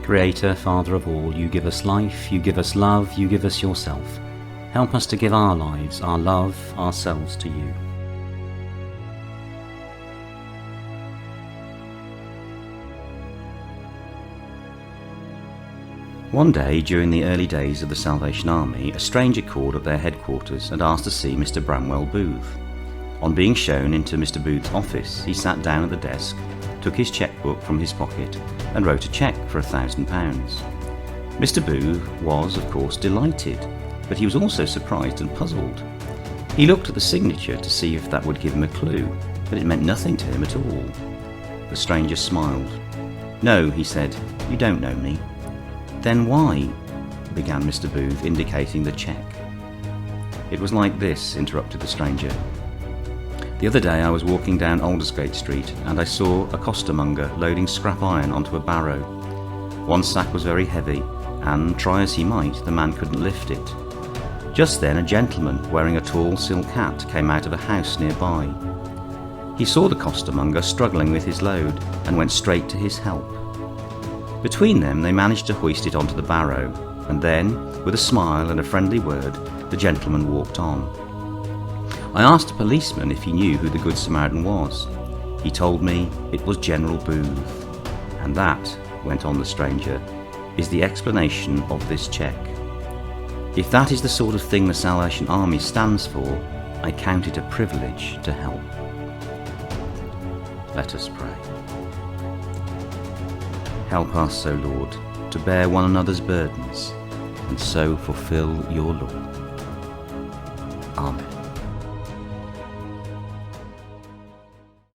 Creator, Father of all, you give us life, you give us love, you give us yourself. Help us to give our lives, our love, ourselves to you. One day, during the early days of the Salvation Army, a stranger called at their headquarters and asked to see Mr. Bramwell Booth. On being shown into Mr. Booth's office, he sat down at the desk, took his chequebook from his pocket and wrote a cheque for £1,000. Mr. Booth was, of course, delighted, but he was also surprised and puzzled. He looked at the signature to see if that would give him a clue, but it meant nothing to him at all. The stranger smiled. "No," he said, "you don't know me." "Then why?" began Mr. Booth, indicating the cheque. "It was like this," interrupted the stranger. "The other day I was walking down Aldersgate Street and I saw a costermonger loading scrap iron onto a barrow. One sack was very heavy and, try as he might, the man couldn't lift it. Just then a gentleman wearing a tall silk hat came out of a house nearby. He saw the costermonger struggling with his load and went straight to his help. Between them they managed to hoist it onto the barrow, and then, with a smile and a friendly word, the gentleman walked on. I asked a policeman if he knew who the Good Samaritan was. He told me it was General Booth. And that," went on the stranger, "is the explanation of this cheque. If that is the sort of thing the Salvation Army stands for, I count it a privilege to help." Let us pray. Help us, O Lord, to bear one another's burdens, and so fulfill your law. Amen.